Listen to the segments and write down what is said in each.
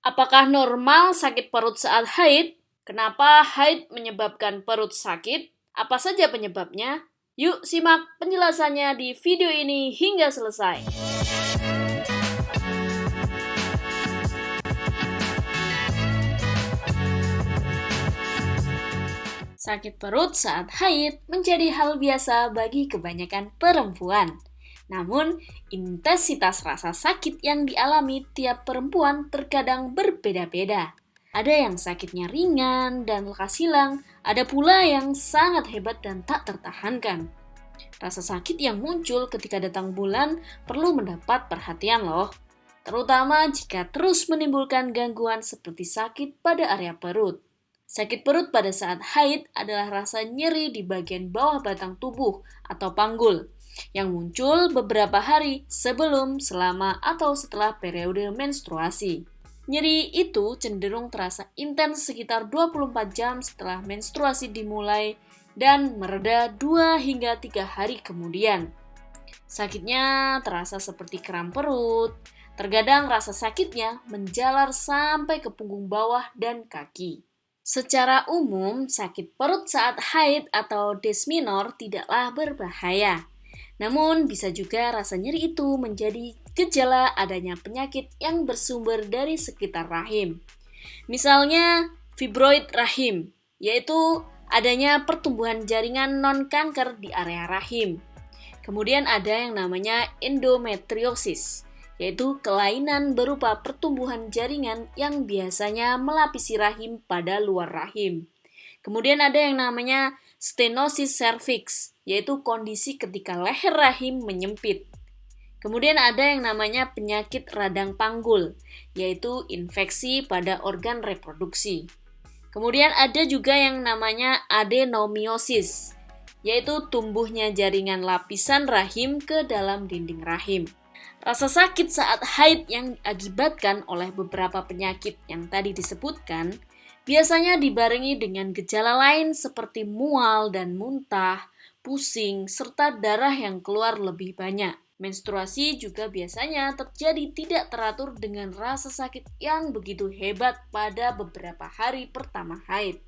Apakah normal sakit perut saat haid? Kenapa haid menyebabkan perut sakit? Apa saja penyebabnya? Yuk simak penjelasannya di video ini hingga selesai. Sakit perut saat haid menjadi hal biasa bagi kebanyakan perempuan. Namun, intensitas rasa sakit yang dialami tiap perempuan terkadang berbeda-beda. Ada yang sakitnya ringan dan lekas hilang, ada pula yang sangat hebat dan tak tertahankan. Rasa sakit yang muncul ketika datang bulan perlu mendapat perhatian loh, terutama jika terus menimbulkan gangguan seperti sakit pada area perut. Sakit perut pada saat haid adalah rasa nyeri di bagian bawah batang tubuh atau panggul yang muncul beberapa hari sebelum, selama, atau setelah periode menstruasi. Nyeri itu cenderung terasa intens sekitar 24 jam setelah menstruasi dimulai dan mereda 2 hingga 3 hari kemudian. Sakitnya terasa seperti kram perut, terkadang rasa sakitnya menjalar sampai ke punggung bawah dan kaki. Secara umum, sakit perut saat haid atau desminor tidaklah berbahaya. Namun, bisa juga rasa nyeri itu menjadi gejala adanya penyakit yang bersumber dari sekitar rahim. Misalnya, fibroid rahim, yaitu adanya pertumbuhan jaringan non-kanker di area rahim. Kemudian ada yang namanya endometriosis, yaitu kelainan berupa pertumbuhan jaringan yang biasanya melapisi rahim pada luar rahim. Kemudian ada yang namanya stenosis cervix, yaitu kondisi ketika leher rahim menyempit. Kemudian ada yang namanya penyakit radang panggul, yaitu infeksi pada organ reproduksi. Kemudian ada juga yang namanya adenomiosis, yaitu tumbuhnya jaringan lapisan rahim ke dalam dinding rahim. Rasa sakit saat haid yang diakibatkan oleh beberapa penyakit yang tadi disebutkan biasanya dibarengi dengan gejala lain seperti mual dan muntah, pusing, serta darah yang keluar lebih banyak. Menstruasi juga biasanya terjadi tidak teratur dengan rasa sakit yang begitu hebat pada beberapa hari pertama haid.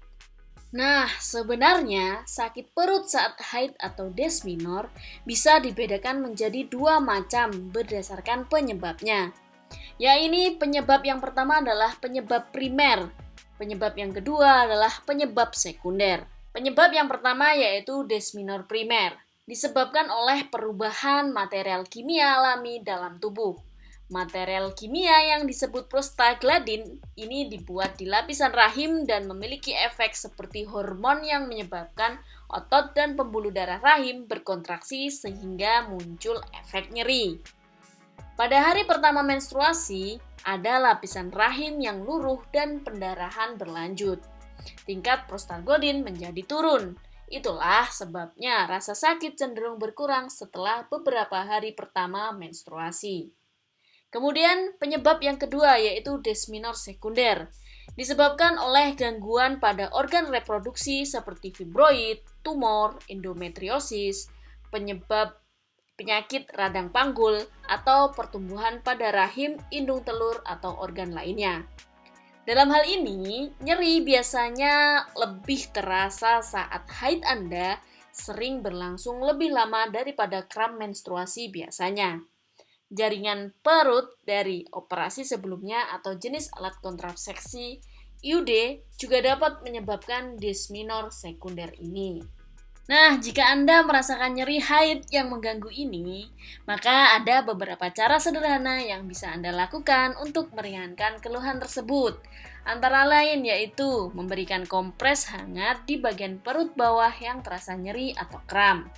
Nah, sebenarnya sakit perut saat haid atau desminor bisa dibedakan menjadi dua macam berdasarkan penyebabnya. Ini penyebab yang pertama adalah penyebab primer, penyebab yang kedua adalah penyebab sekunder. Penyebab yang pertama yaitu desminor primer, disebabkan oleh perubahan material kimia alami dalam tubuh. Material kimia yang disebut prostaglandin ini dibuat di lapisan rahim dan memiliki efek seperti hormon yang menyebabkan otot dan pembuluh darah rahim berkontraksi sehingga muncul efek nyeri. Pada hari pertama menstruasi, ada lapisan rahim yang luruh dan pendarahan berlanjut. Tingkat prostaglandin menjadi turun. Itulah sebabnya rasa sakit cenderung berkurang setelah beberapa hari pertama menstruasi. Kemudian penyebab yang kedua yaitu desminor sekunder, disebabkan oleh gangguan pada organ reproduksi seperti fibroid, tumor, endometriosis, penyakit radang panggul, atau pertumbuhan pada rahim, indung telur, atau organ lainnya. Dalam hal ini, nyeri biasanya lebih terasa saat haid Anda sering berlangsung lebih lama daripada kram menstruasi biasanya. Jaringan perut dari operasi sebelumnya atau jenis alat kontrasepsi IUD juga dapat menyebabkan desminor sekunder ini. Nah, jika Anda merasakan nyeri haid yang mengganggu ini, maka ada beberapa cara sederhana yang bisa Anda lakukan untuk meringankan keluhan tersebut. Antara lain yaitu memberikan kompres hangat di bagian perut bawah yang terasa nyeri atau kram,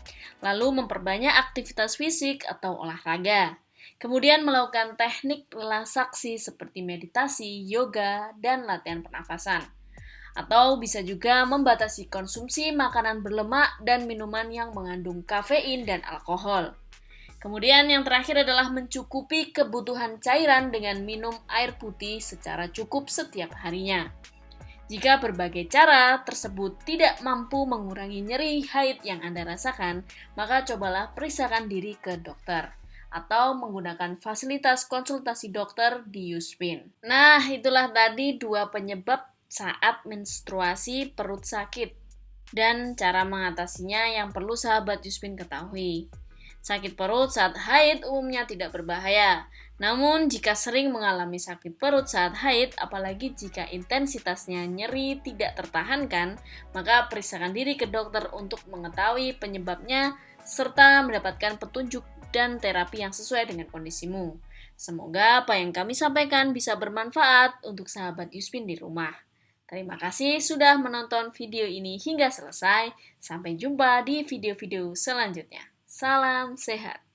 lalu memperbanyak aktivitas fisik atau olahraga. Kemudian melakukan teknik relaksasi seperti meditasi, yoga, dan latihan pernafasan. Atau bisa juga membatasi konsumsi makanan berlemak dan minuman yang mengandung kafein dan alkohol. Kemudian yang terakhir adalah mencukupi kebutuhan cairan dengan minum air putih secara cukup setiap harinya. Jika berbagai cara tersebut tidak mampu mengurangi nyeri haid yang Anda rasakan, maka cobalah periksakan diri ke dokter. atau menggunakan fasilitas konsultasi dokter di Yuspin. Nah, itulah tadi 2 penyebab saat menstruasi perut sakit dan cara mengatasinya yang perlu sahabat Yuspin ketahui. Sakit perut saat haid umumnya tidak berbahaya. Namun, jika sering mengalami sakit perut saat haid, apalagi jika intensitasnya nyeri tidak tertahankan, maka periksakan diri ke dokter untuk mengetahui penyebabnya serta mendapatkan petunjuk dan terapi yang sesuai dengan kondisimu. Semoga apa yang kami sampaikan bisa bermanfaat untuk sahabat Yuspin di rumah. Terima kasih sudah menonton video ini hingga selesai. Sampai jumpa di video-video selanjutnya. Salam sehat.